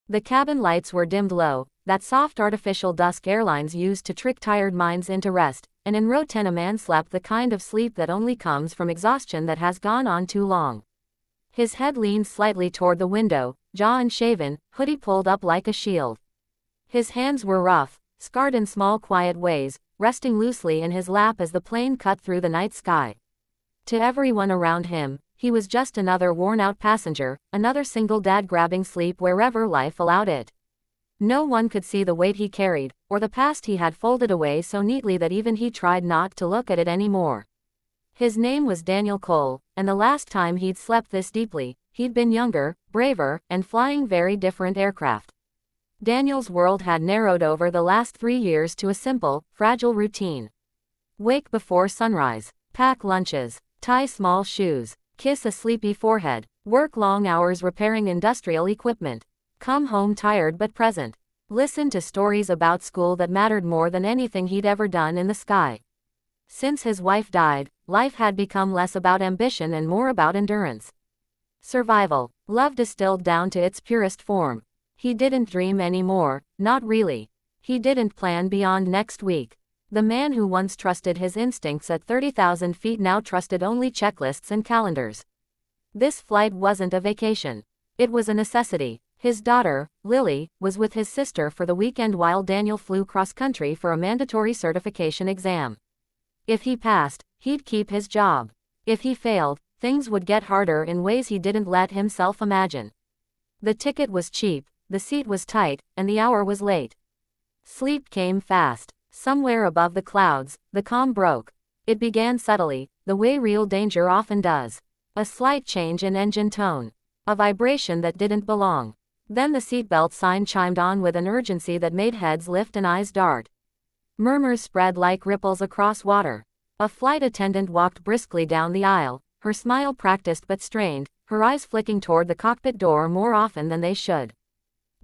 The cabin lights were dimmed low, that soft artificial dusk airlines used to trick tired minds into rest, and in row 10 a man slept the kind of sleep that only comes from exhaustion that has gone on too long. His head leaned slightly toward the window, jaw unshaven, hoodie pulled up like a shield. His hands were rough, scarred in small quiet ways, resting loosely in his lap as the plane cut through the night sky. To everyone around him, he was just another worn-out passenger, another single dad grabbing sleep wherever life allowed it. No one could see the weight he carried, or the past he had folded away so neatly that even he tried not to look at it anymore. His name was Daniel Cole, and the last time he'd slept this deeply, he'd been younger, braver, and flying very different aircraft. Daniel's world had narrowed over the last 3 years to a simple, fragile routine. Wake before sunrise, pack lunches, tie small shoes, kiss a sleepy forehead, work long hours repairing industrial equipment, come home tired but present, listen to stories about school that mattered more than anything he'd ever done in the sky. Since his wife died, life had become less about ambition and more about endurance. Survival, love distilled down to its purest form. He didn't dream anymore, not really. He didn't plan beyond next week. The man who once trusted his instincts at 30,000 feet now trusted only checklists and calendars. This flight wasn't a vacation. It was a necessity. His daughter, Lily, was with his sister for the weekend while Daniel flew cross-country for a mandatory certification exam. If he passed, he'd keep his job. If he failed, things would get harder in ways he didn't let himself imagine. The ticket was cheap, the seat was tight, and the hour was late. Sleep came fast. Somewhere above the clouds, the calm broke. It began subtly, the way real danger often does. A slight change in engine tone. A vibration that didn't belong. Then the seatbelt sign chimed on with an urgency that made heads lift and eyes dart. Murmurs spread like ripples across water. A flight attendant walked briskly down the aisle, her smile practiced but strained, her eyes flicking toward the cockpit door more often than they should.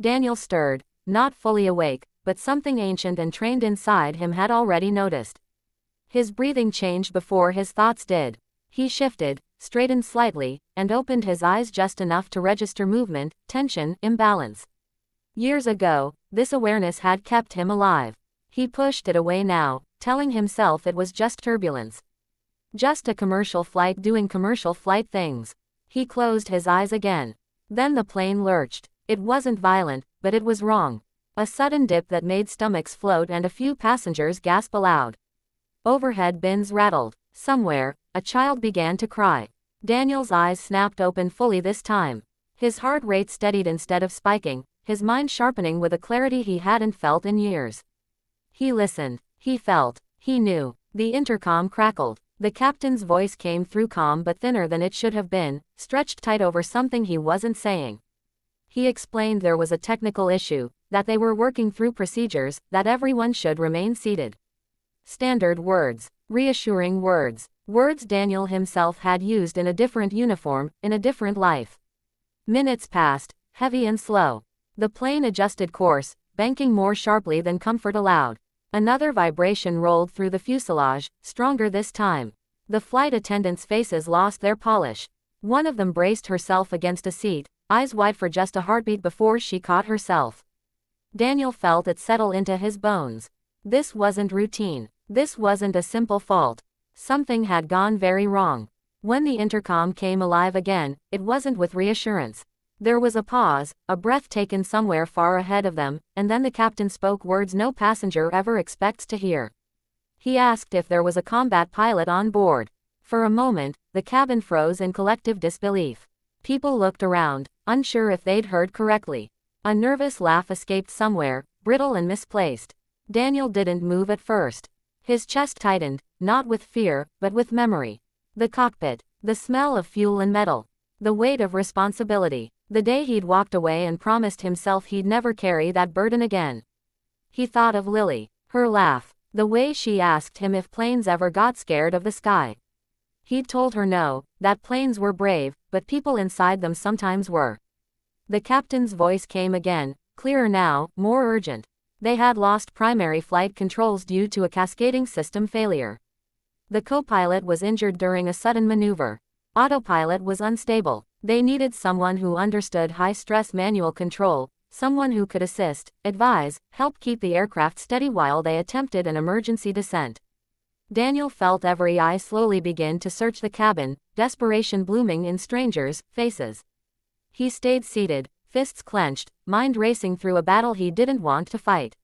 Daniel stirred, not fully awake, but something ancient and trained inside him had already noticed. His breathing changed before his thoughts did. He shifted, straightened slightly, and opened his eyes just enough to register movement, tension, imbalance. Years ago, this awareness had kept him alive. He pushed it away now, telling himself it was just turbulence. Just a commercial flight doing commercial flight things. He closed his eyes again. Then the plane lurched. It wasn't violent, but it was wrong. A sudden dip that made stomachs float and a few passengers gasp aloud. Overhead bins rattled. Somewhere, a child began to cry. Daniel's eyes snapped open fully this time. His heart rate steadied instead of spiking, his mind sharpening with a clarity he hadn't felt in years. He listened. He felt. He knew. The intercom crackled. The captain's voice came through calm but thinner than it should have been, stretched tight over something he wasn't saying. He explained there was a technical issue, that they were working through procedures, that everyone should remain seated. Standard words. Reassuring words. Words Daniel himself had used in a different uniform, in a different life. Minutes passed, heavy and slow. The plane adjusted course, banking more sharply than comfort allowed. Another vibration rolled through the fuselage, stronger this time. The flight attendants' faces lost their polish. One of them braced herself against a seat, eyes wide for just a heartbeat before she caught herself. Daniel felt it settle into his bones. This wasn't routine. This wasn't a simple fault. Something had gone very wrong. When the intercom came alive again, it wasn't with reassurance. There was a pause, a breath taken somewhere far ahead of them, and then the captain spoke words no passenger ever expects to hear. He asked if there was a combat pilot on board. For a moment, the cabin froze in collective disbelief. People looked around, unsure if they'd heard correctly. A nervous laugh escaped somewhere, brittle and misplaced. Daniel didn't move at first. His chest tightened, not with fear, but with memory. The cockpit, the smell of fuel and metal, the weight of responsibility. The day he'd walked away and promised himself he'd never carry that burden again. He thought of Lily, her laugh, the way she asked him if planes ever got scared of the sky. He'd told her no, that planes were brave, but people inside them sometimes were. The captain's voice came again, clearer now, more urgent. They had lost primary flight controls due to a cascading system failure. The co-pilot was injured during a sudden maneuver. Autopilot was unstable. They needed someone who understood high-stress manual control, someone who could assist, advise, help keep the aircraft steady while they attempted an emergency descent. Daniel felt every eye slowly begin to search the cabin, desperation blooming in strangers' faces. He stayed seated, fists clenched, mind racing through a battle he didn't want to fight.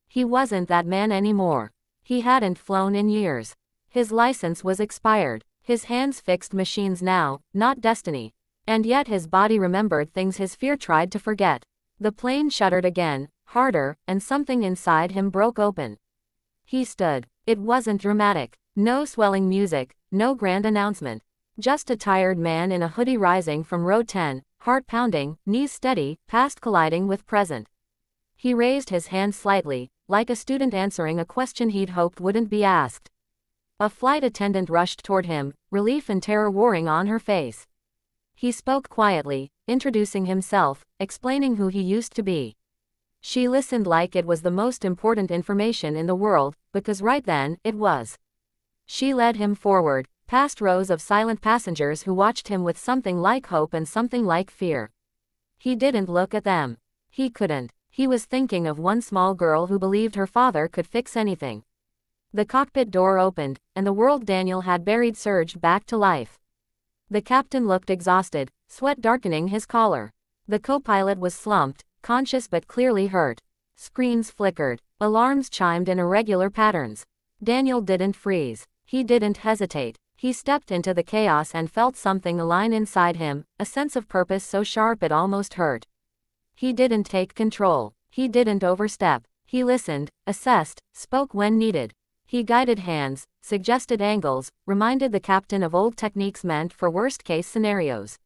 He wasn't that man anymore. He hadn't flown in years. His license was expired. His hands fixed machines now, not destiny. And yet his body remembered things his fear tried to forget. The plane shuddered again, harder, and something inside him broke open. He stood. It wasn't dramatic. No swelling music, no grand announcement. Just a tired man in a hoodie rising from row 10, heart pounding, knees steady, past colliding with present. He raised his hand slightly, like a student answering a question he'd hoped wouldn't be asked. A flight attendant rushed toward him, relief and terror warring on her face. He spoke quietly, introducing himself, explaining who he used to be. She listened like it was the most important information in the world, because right then, it was. She led him forward, past rows of silent passengers who watched him with something like hope and something like fear. He didn't look at them. He couldn't. He was thinking of one small girl who believed her father could fix anything. The cockpit door opened, and the world Daniel had buried surged back to life. The captain looked exhausted, sweat darkening his collar. The co-pilot was slumped, conscious but clearly hurt. Screens flickered. Alarms chimed in irregular patterns. Daniel didn't freeze. He didn't hesitate. He stepped into the chaos and felt something align inside him, a sense of purpose so sharp it almost hurt. He didn't take control. He didn't overstep. He listened, assessed, spoke when needed. He guided hands, suggested angles, reminded the captain of old techniques meant for worst-case scenarios.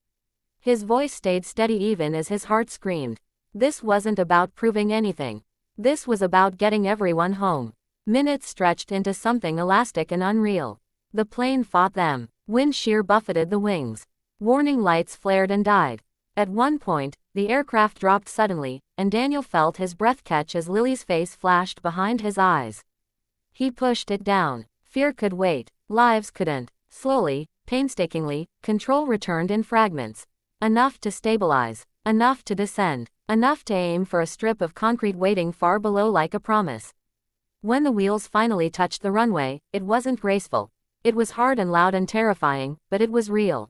His voice stayed steady even as his heart screamed. This wasn't about proving anything. This was about getting everyone home. Minutes stretched into something elastic and unreal. The plane fought them. Wind shear buffeted the wings. Warning lights flared and died. At one point, the aircraft dropped suddenly, and Daniel felt his breath catch as Lily's face flashed behind his eyes. He pushed it down. Fear could wait. Lives couldn't. Slowly, painstakingly, control returned in fragments. Enough to stabilize. Enough to descend. Enough to aim for a strip of concrete waiting far below like a promise. When the wheels finally touched the runway, it wasn't graceful. It was hard and loud and terrifying, but it was real.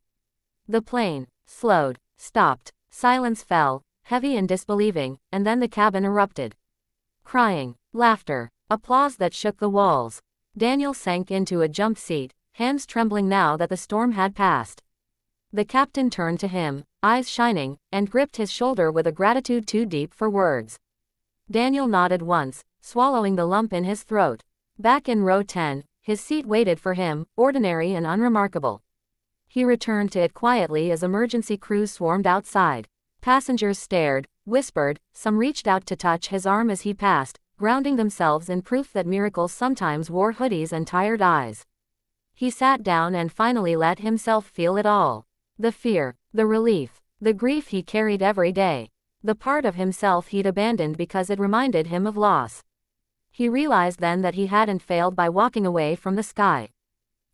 The plane slowed, stopped. Silence fell, heavy and disbelieving, and then the cabin erupted. Crying, laughter, applause that shook the walls. Daniel sank into a jump seat, hands trembling now that the storm had passed. The captain turned to him, eyes shining, and gripped his shoulder with a gratitude too deep for words. Daniel nodded once, swallowing the lump in his throat. Back in row 10, his seat waited for him, ordinary and unremarkable. He returned to it quietly as emergency crews swarmed outside. Passengers stared, whispered, some reached out to touch his arm as he passed, grounding themselves in proof that miracles sometimes wore hoodies and tired eyes. He sat down and finally let himself feel it all. The fear, the relief, the grief he carried every day. The part of himself he'd abandoned because it reminded him of loss. He realized then that he hadn't failed by walking away from the sky.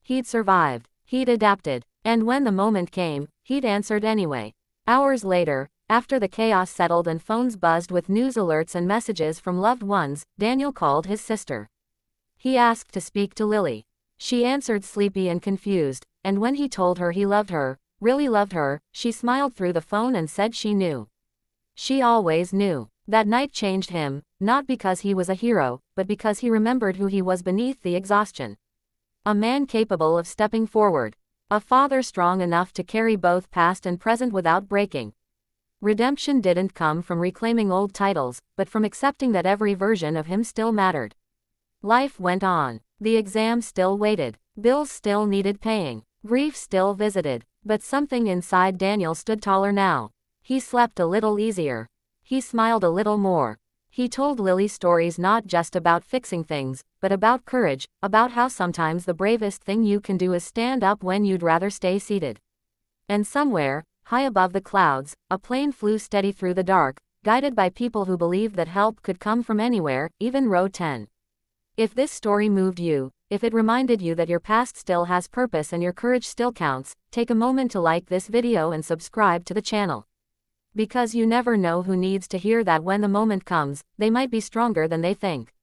He'd survived. He'd adapted. And when the moment came, he'd answered anyway. Hours later, after the chaos settled and phones buzzed with news alerts and messages from loved ones, Daniel called his sister. He asked to speak to Lily. She answered sleepy and confused, and when he told her he loved her, really loved her, she smiled through the phone and said she knew. She always knew. That night changed him, not because he was a hero, but because he remembered who he was beneath the exhaustion. A man capable of stepping forward. A father strong enough to carry both past and present without breaking. Redemption didn't come from reclaiming old titles, but from accepting that every version of him still mattered. Life went on. The exam still waited. Bills still needed paying. Grief still visited. But something inside Daniel stood taller now. He slept a little easier. He smiled a little more. He told Lily stories not just about fixing things, but about courage, about how sometimes the bravest thing you can do is stand up when you'd rather stay seated. And somewhere, high above the clouds, a plane flew steady through the dark, guided by people who believed that help could come from anywhere, even row 10. If this story moved you, if it reminded you that your past still has purpose and your courage still counts, take a moment to like this video and subscribe to the channel. Because you never know who needs to hear that when the moment comes, they might be stronger than they think.